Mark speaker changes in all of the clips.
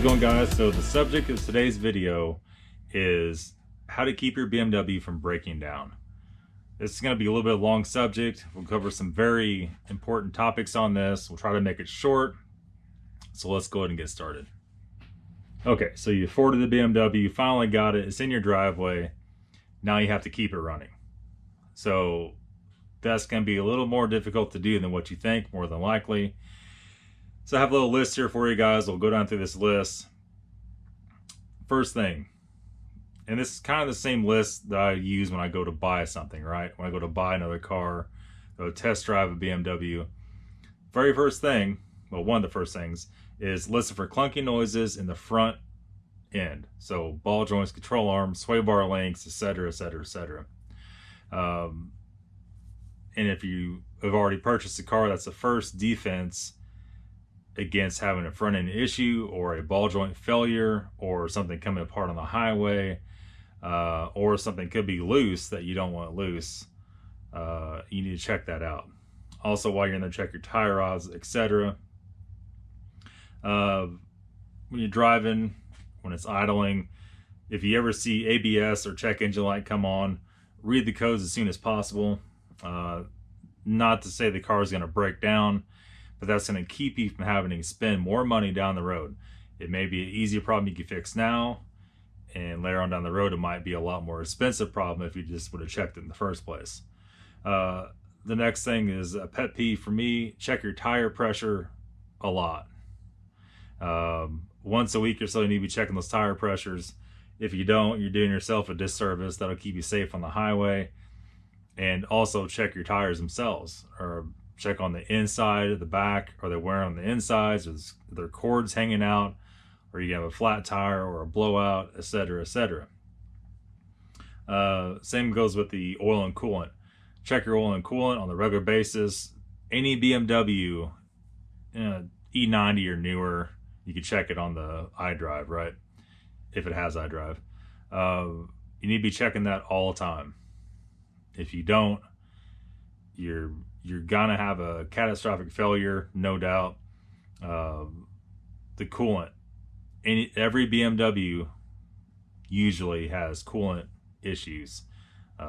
Speaker 1: going, guys? So the subject of today's video is how to keep your BMW from breaking down. This is going to be a little bit of a long subject. We'll cover some very important topics on this. We'll try to make it short. So let's go ahead and get started. Okay, so you afforded the BMW, you finally got it, it's in your driveway. Now you have to keep it running. So that's going to be a little more difficult to do than what you think, more than likely. So I have a little list here for you guys. We'll go down through this list. First thing, and this is kind of the same list that I use when I go to buy something, right? When I go to buy another car, go test drive a BMW. Very first thing, well, one of the first things, is listen for clunky noises in the front end. So ball joints, control arms, sway bar links, etc., etc., etc. And if you have already purchased a car, that's the first defense against having a front end issue or a ball joint failure or something coming apart on the highway, or something could be loose that you don't want loose. You need to check that out. Also, while you're in there, check your tie rods, etc. When you're driving, when it's idling, if you ever see ABS or check engine light come on, read the codes as soon as possible. Not to say the car is going to break down, but that's going to keep you from having to spend more money down the road. It may be an easy problem you can fix now, and later on down the road it might be a lot more expensive problem if you just would have checked it in the first place. The next thing is a pet peeve for me: check your tire pressure a lot. Once a week or so you need to be checking those tire pressures. If you don't, you're doing yourself a disservice. That'll keep you safe on the highway. And also check your tires themselves, or check on the inside, the back. Are they wearing on the insides? Are there cords hanging out? Or you have a flat tire or a blowout, etc., etc. Same goes with the oil and coolant. Check your oil and coolant on a regular basis. Any BMW E90 or newer, you can check it on the iDrive, right? If it has iDrive. You need to be checking that all the time. If you don't, you're gonna have a catastrophic failure, no doubt. The coolant, every BMW usually has coolant issues.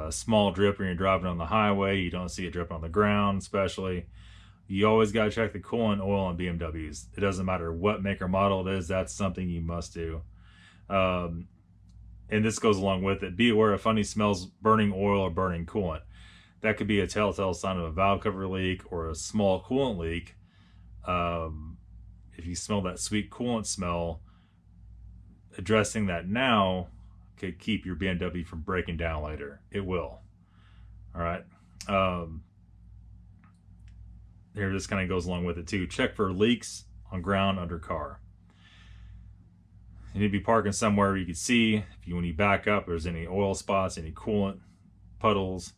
Speaker 1: Small drip when you're driving on the highway, you don't see it drip on the ground, especially. You always got to check the coolant oil on BMWs. It doesn't matter what make or model it is, that's something you must do. And this goes along with it. Be aware of funny smells, burning oil or burning coolant. That could be a telltale sign of a valve cover leak or a small coolant leak. If you smell that sweet coolant smell, addressing that now could keep your BMW from breaking down later. It will. All right. Here, this kind of goes along with it too. Check for leaks on ground under car. You need to be parking somewhere where you can see. When you back up, there's any oil spots, any coolant puddles.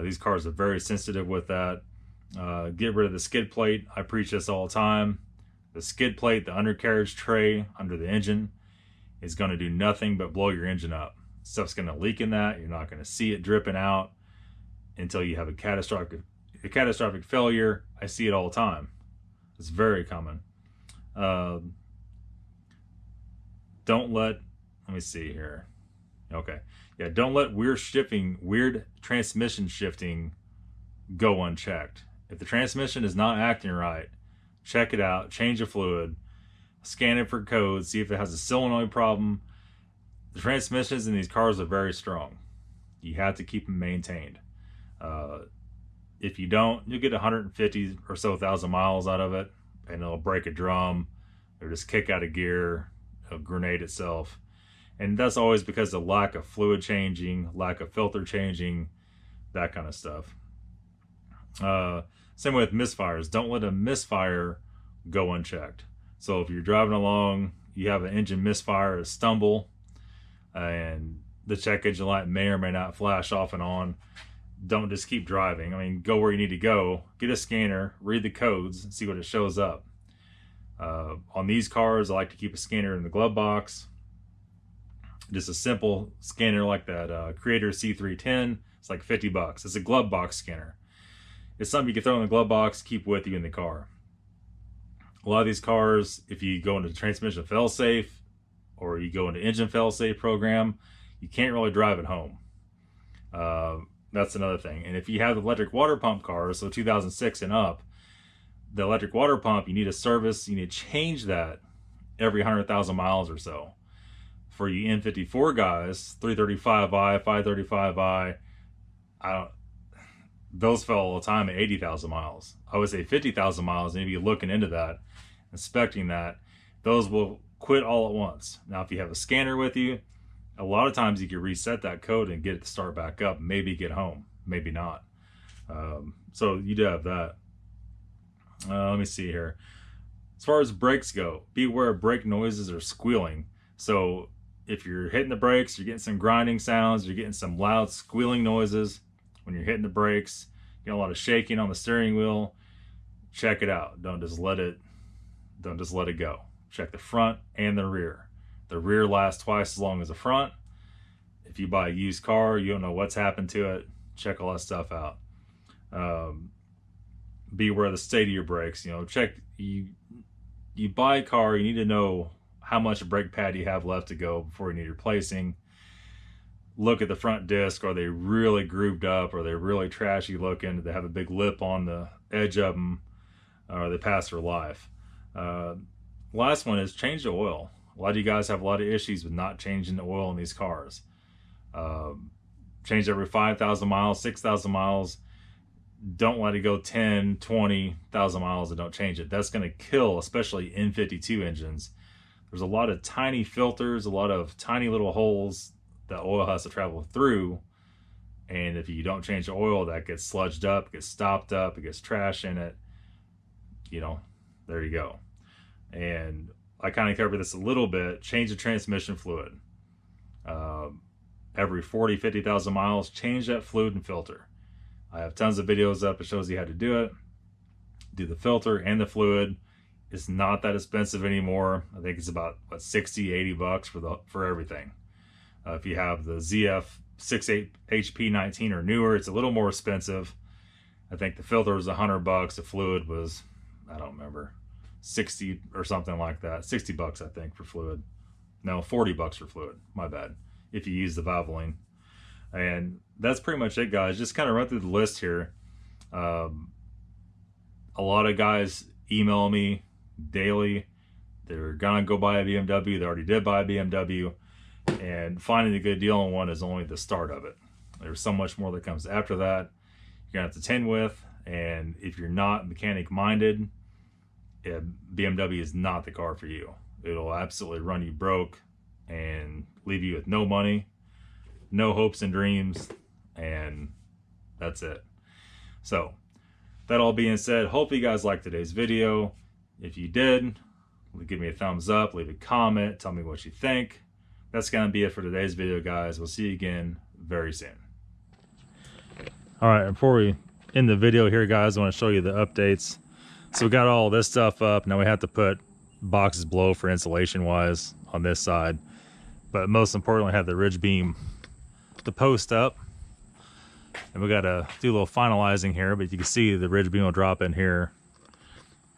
Speaker 1: These cars are very sensitive with that. Get rid of the skid plate. I preach this all the time. The skid plate, the undercarriage tray under the engine, is going to do nothing but blow your engine up. Stuff's going to leak in that. You're not going to see it dripping out until you have a catastrophic failure. I see it all the time. It's very common. Don't let me see here. Okay. Yeah, don't let weird transmission shifting go unchecked. If the transmission is not acting right, check it out, change the fluid, scan it for codes, see if it has a solenoid problem. The transmissions in these cars are very strong. You have to keep them maintained. If you don't, you'll get 150 or so thousand miles out of it, and it'll break a drum, or just kick out of gear, it'll grenade itself. And that's always because of lack of fluid changing, lack of filter changing, that kind of stuff. Same with misfires. Don't let a misfire go unchecked. So if you're driving along, you have an engine misfire, a stumble, and the check engine light may or may not flash off and on. Don't just keep driving. I mean, go where you need to go. Get a scanner, read the codes, and see what it shows up. On these cars, I like to keep a scanner in the glove box. Just a simple scanner like that Creator C310. It's like 50 bucks. It's a glove box scanner. It's something you can throw in the glove box, keep with you in the car. A lot of these cars, if you go into transmission failsafe or you go into engine failsafe program, you can't really drive it home. That's another thing. And if you have electric water pump cars, so 2006 and up, the electric water pump, you need a service, you need to change that every 100,000 miles or so. For you N54 guys, 335i, 535i, those fell all the time at 80,000 miles. I would say 50,000 miles, maybe looking into that, inspecting that, those will quit all at once. Now, if you have a scanner with you, a lot of times you can reset that code and get it to start back up, maybe get home, maybe not. So you do have that. Let me see here. As far as brakes go, be aware of brake noises or squealing. So if you're hitting the brakes, you're getting some grinding sounds, you're getting some loud squealing noises when you're hitting the brakes, you get a lot of shaking on the steering wheel, check it out. Don't just let it go. Check the front and the rear. The rear lasts twice as long as the front. If you buy a used car, you don't know what's happened to it, check all that stuff out. Be aware of the state of your brakes. You know, check, you buy a car, you need to know how much brake pad you have left to go before you need replacing. Look at the front disc. Are they really grooved up? Are they really trashy looking? Do they have a big lip on the edge of them? Or are they past their life? Last one is change the oil. A lot of you guys have a lot of issues with not changing the oil in these cars. Change every 5,000 miles, 6,000 miles. Don't let it go 10, 20,000 miles and don't change it. That's going to kill, especially N52 engines. There's a lot of tiny filters, a lot of tiny little holes that oil has to travel through. And if you don't change the oil, that gets sludged up, gets stopped up, it gets trash in it. You know, there you go. And I kind of covered this a little bit. Change the transmission fluid. Every 40, 50,000 miles, change that fluid and filter. I have tons of videos up that shows you how to do it. Do the filter and the fluid. It's not that expensive anymore. I think it's about, what, 60, 80 bucks for everything. If you have the ZF 68 HP19 or newer, it's a little more expensive. I think the filter was 100 bucks. The fluid was, I don't remember, 60 or something like that. 60 bucks, I think, for fluid. No, 40 bucks for fluid. My bad. If you use the Valvoline. And that's pretty much it, guys. Just kind of run through the list here. A lot of guys email me daily. They're gonna go buy a BMW. They already did buy a BMW. And finding a good deal on one is only the start of it. There's so much more that comes after that. You're gonna have to contend with. And if you're not mechanic minded, BMW is not the car for you. It'll absolutely run you broke and leave you with no money, no hopes and dreams, and that's it. So that all being said, hope you guys liked today's video. If you did, give me a thumbs up, leave a comment, tell me what you think. That's gonna be it for today's video, guys. We'll see you again very soon. All right, before we end the video here, guys, I want to show you the updates. So we got all this stuff up. Now we have to put boxes below for insulation wise on this side, but most importantly, have the ridge beam, the post up, and we got to do a little finalizing here. But you can see the ridge beam will drop in here,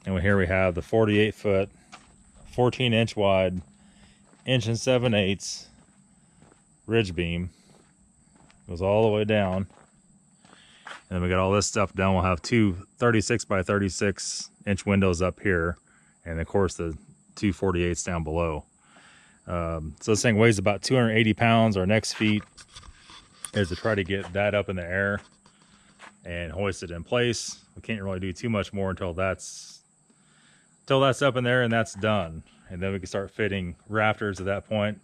Speaker 1: and here we have the 48-foot, 14-inch wide, 1 7/8 ridge beam. Goes all the way down. And then we got all this stuff done. We'll have two 36 by 36 inch windows up here, and of course the two 48s down below. So this thing weighs about 280 pounds. Our next feat is to try to get that up in the air and hoist it in place. We can't really do too much more until that's up in there and that's done. And then we can start fitting rafters at that point,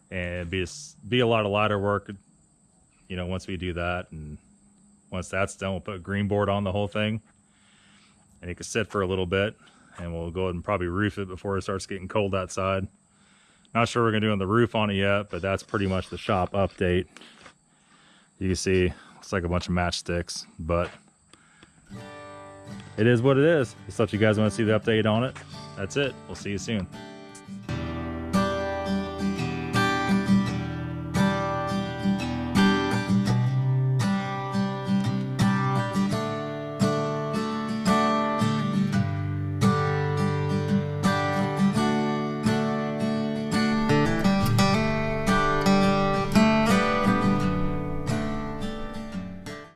Speaker 1: and be a lot of ladder work, you know, once we do that. And once that's done, we'll put a green board on the whole thing, and it can sit for a little bit, and we'll go ahead and probably roof it before it starts getting cold outside. Not sure we're gonna do on the roof on it yet, but that's pretty much the shop update. You can see it's like a bunch of matchsticks, but it is what it is. Just let you guys want to see the update on it. That's it. We'll see you soon.